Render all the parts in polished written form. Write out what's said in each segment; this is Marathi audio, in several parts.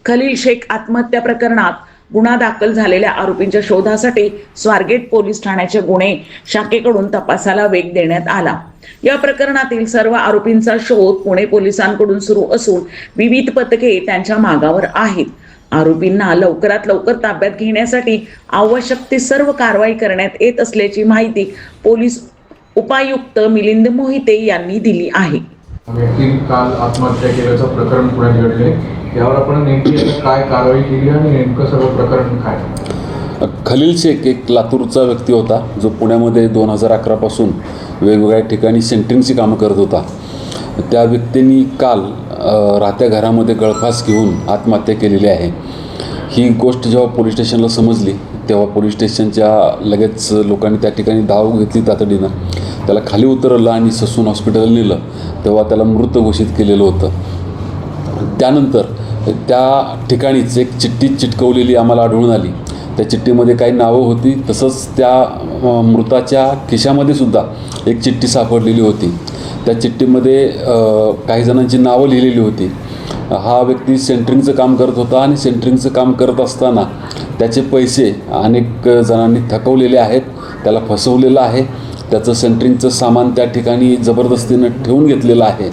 खलील शेख आत्महत्या प्रकरणात गुन्हा दाखल झालेल्या आरोपींच्या शोधासाठी स्वारगेट पोलीस ठाण्याच्या गुन्हे शाखेकडून तपासाला वेग देण्यात आला। या प्रकरणातील सर्व आरोपींचा शोध पुणे पोलिसांकडून सुरू असून विविध पथके त्यांच्या मागावर आहेत। आरोपींना लवकरात लवकर ताब्यात घेण्यासाठी आवश्यक ती सर्व कारवाई करण्यात येत असल्याची माहिती पोलीस उपायुक्त मिलिंद मोहिते यांनी दिली आहे। व्यक्तीने काल आत्महत्या केल्याचं प्रकरण पुण्यात घडले, यावर आपण नेमकी काय कारवाई केली आणि नेमकं सर्व प्रकरण काय? खलील शेख एक लातूरचा व्यक्ती होता जो पुण्यामध्ये 2011 पासून वेगवेगळ्या ठिकाणी सेंटरिंगची कामं करत होता। त्या व्यक्तींनी काल राहत्या घरामध्ये गळफास घेऊन आत्महत्या केलेली आहे। ही गोष्ट जेव्हा पोलीस स्टेशनला समजली तेव्हा पोलीस स्टेशनच्या लगेच लोकांनी त्या ठिकाणी धाव घेतली तातडीनं, त्याला खाली उतरवलं आणि ससून हॉस्पिटलला नेलं। तेव्हा त्याला मृत घोषित केलेलं होतं। त्यानंतर त्या ठिकाणीच एक चिठ्ठी चिटकवलेली आम्हाला आढळून आली। त्या चिठ्ठीमध्ये काही नावं होती, तसंच त्या मृताच्या खिशामध्ये सुद्धा एक चिठ्ठी सापडलेली होती। त्या चिठ्ठीमध्ये काही जणांची नावं लिहिलेली होती। हा व्यक्ती सेंटरिंगचं काम करत होता आणि सेंटरिंगचं काम करत असताना त्याचे पैसे अनेक जणांनी थकवलेले आहेत, त्याला फसवलेलं आहे। त्याचं सेंटरिंगचं सामान त्या ठिकाणी जबरदस्तीनं ठेवून घेतलेलं आहे।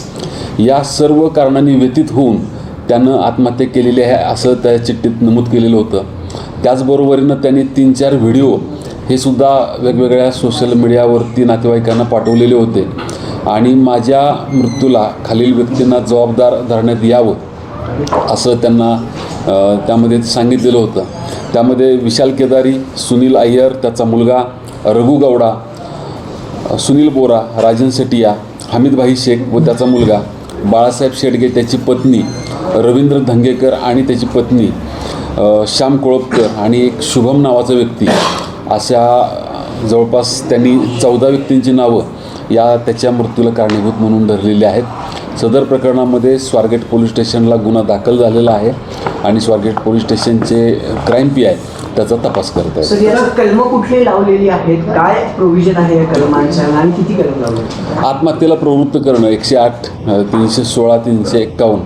या सर्व कारणांनी व्यथित होऊन त्यानं आत्महत्या केलेली आहे असं त्या चिठ्ठीत नमूद केलेलं होतं। त्याचबरोबरीनं त्यांनी 3-4 व्हिडिओ हे सुद्धा वेगवेगळ्या सोशल मीडियावरती नातेवाईकांना पाठवलेले होते आणि माझ्या मृत्यूला खालील व्यक्तींना जबाबदार धरण्यात यावं असं त्यांना त्यामध्ये सांगितलेलं होतं। त्यामध्ये विशाल केदारी, सुनील अय्यर, त्याचा मुलगा रघु गौडा, सुनील बोरा, राजन सेटिया, हमीदभाई शेख व त्याचा मुलगा बाळासाहेब शेडगे, त्याची पत्नी रवींद्र धंगेकर आणि त्याची पत्नी श्याम कोळपकर आणि एक शुभम नावाचा व्यक्ती, अशा जवळपास त्यांनी 14 व्यक्तींची नावं या त्याच्या मृत्यूला कारणीभूत म्हणून धरलेली आहेत। सदर प्रकरणामध्ये स्वारगेट पोलीस स्टेशनला गुन्हा दाखल झालेला आहे आणि स्वारगेट पोलीस स्टेशनचे क्राईम PI त्याचा तपास करत आहेत। सर, याला कलम कुठले लावलेली आहेत, काय प्रोव्हिजन आहे या कलमांच्या आणि किती कलम लावले? आत्महत्येला प्रवृत्त करणं 108, 316, 351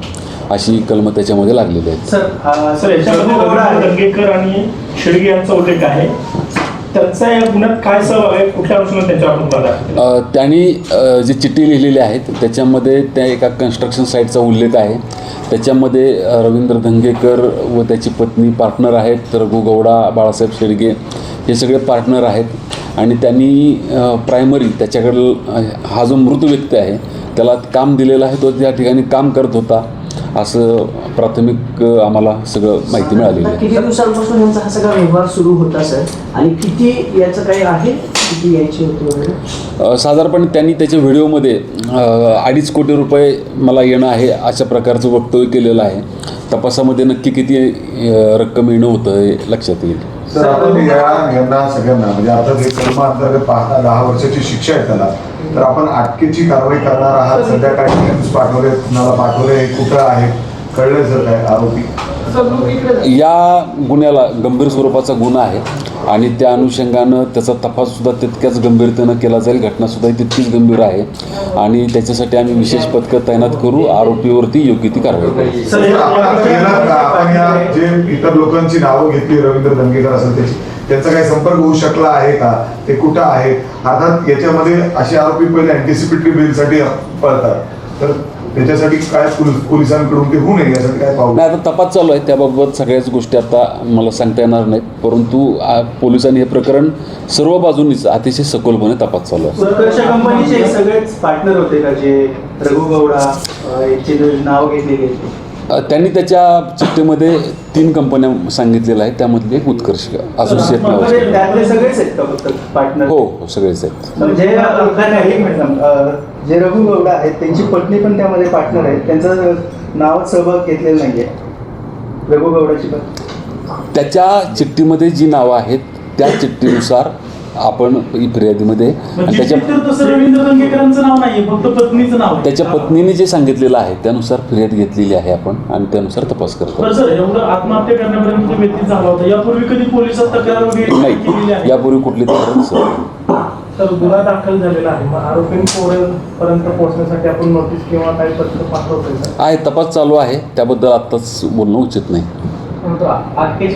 अशी कलमं त्याच्यामध्ये लागलेली आहेत। सर याच्यामध्ये दंगेकर आणि शेडगे यांचा उल्लेख आहे, त्यांचा या गुन्ह्यात काय सहभाग आहे, कुठल्या अनुषंगाने त्यांच्यावर त्यांनी जी चिठ्ठी लिहिलेली आहेत त्याच्यामध्ये त्या एका कन्स्ट्रक्शन साईटचा उल्लेख आहे। त्याच्यामध्ये रवींद्र धंगेकर व त्याची पत्नी पार्टनर आहेत, रघु गौडा, बाळासाहेब शेडगे हे सगळे पार्टनर आहेत आणि त्यांनी प्रायमरी त्याच्याकडं हा जो मृत व्यक्ती आहे त्याला काम दिलेलं आहे, तो त्या ठिकाणी काम करत होता असं प्राथमिक आम्हाला सगळं माहिती मिळालेली आहे। किती दिवसांपासून यांचा हा सगळा व्यवहार सुरू होता सर, आणि किती याचं काही आहे, किती यायची होती? साधारणपणे त्यांनी त्याच्या व्हिडिओमध्ये 2.5 कोटी रुपये मला येणं आहे अशा प्रकारचं वक्तव्य केलेलं आहे। तपासामध्ये नक्की किती रक्कम येणं होतं हे लक्षात येईल। सर, आपण यांना सगळ्यांना म्हणजे आता जे कलमा अंतर्गत 10 वर्षाची शिक्षा आहे त्याला, तर आपण अटकेची कारवाई करणार आहात? सध्या काय क्लेम्स पाठवले, कुणाला पाठवले, कुठं आहे, कळलं सर काय आरोपी? या गुन्ह्याला गंभीर स्वरूपाचा गुन्हा आहे आणि त्या अनुषंगानं त्याचा तपाससुद्धा तितक्याच गंभीरतेनं केला जाईल। घटनासुद्धा तितकीच गंभीर आहे आणि त्याच्यासाठी आम्ही विशेष पथकं तैनात करू, आरोपीवरती योग्य ती कारवाई करू। आपण या जे इतर लोकांची नावं घेतली, रवींद्र धंगेकर असेल त्यांचा काही संपर्क होऊ शकला आहे का, ते कुठं आहे? अर्थात याच्यामध्ये असे आरोपी पहिले अँटिसिपेटरी बेलसाठी पळतात, तर त्याच्यासाठी काय पोलिसांकडून ते होऊ नये यासाठी काय पाहू? नाही, आता तपास चालू आहे, त्याबाबत सगळ्याच गोष्टी आता मला सांगता येणार नाहीत, परंतु पोलिसांनी हे प्रकरण सर्व बाजूंनीच अतिशय सखोलपणे तपास चालू आहे। उत्कर्ष कंपनीचे सगळेच पार्टनर होते का जे रघु गौडा याचे नाव घेतलेले? त्यांनी त्याच्या चिठ्ठीमध्ये 3 कंपन्या सांगितलेल्या आहेत, त्यामधली एक उत्कर्ष असोसिएट नाव आहे। त्यातले सगळेच आहेत का फक्त पार्टनर? हो, सगळेच आहेत। जे रघु गौडा आहेत त्यांची पत्नी पण त्यामध्ये पार्टनर आहे, त्यांचं नाव सहभाग घेतलेलं नाहीये रघु गौडाची पण? त्याच्या चिठ्ठीमध्ये जी नावं आहेत त्या चिठ्ठीनुसार आपण फिर्यादीमध्ये त्याच्या त्याच्या पत्नीने जे सांगितलेलं आहे त्यानुसार फिर्याद घेतलेली आहे आपण आणि त्यानुसार तपास करतो। आत्महत्या करण्यापर्यंत व्यक्ती झाला होता, यापूर्वी कधी पोलिसात तक्रार वगैरे नाही, यापूर्वी कुठली तक्रार नसेल। तर गुन्हा दाखल झालेला आहे, मग आरोपींपर्यंत पोहोचण्यासाठी आपण नोटीस किंवा काही पत्र पाठवतोय का? आहे, तपास चालू आहे, त्याबद्दल आत्ताच बोलणं उचित नाही. परंतु आजचे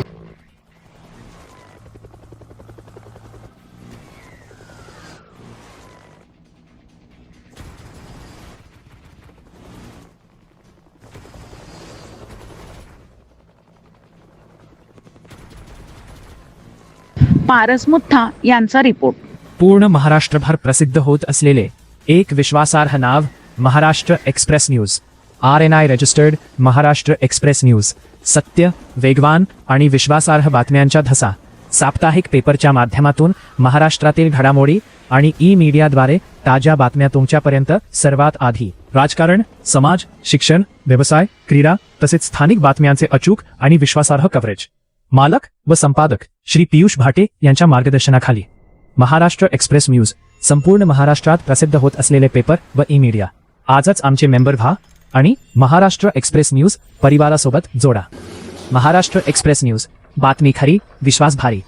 पारस मुथा यांचा रिपोर्ट. पूर्ण महाराष्ट्रभर प्रसिद्ध होत असलेले एक विश्वासार्ह नाव Maharashtra express news. RNI registered Maharashtra express news. सत्य, वेगवान आणि विश्वासार्ह बातम्यांच्या धसा. साप्ताहिक पेपरच्या माध्यमातून महाराष्ट्रातील घडामोडी आणि मीडियाद्वारे ताज्या बातम्या तुमच्यापर्यंत सर्वात आधी. राजकारण, समाज, शिक्षण, व्यवसाय, क्रीडा तसेच स्थानिक बातम्यांचे अचूक आणि विश्वासार्ह कव्हरेज. मालक व संपादक श्री पियुष भाटे यांच्या मार्गदर्शनाखाली महाराष्ट्र एक्सप्रेस न्यूज. संपूर्ण महाराष्ट्रात प्रसिद्ध होत असलेले पेपर व मीडिया. आजच आमचे मेंबर व्हा आणि महाराष्ट्र एक्सप्रेस न्यूज परिवारासोबत जोडा. महाराष्ट्र एक्सप्रेस न्यूज, बातमी खरी, विश्वास भारी.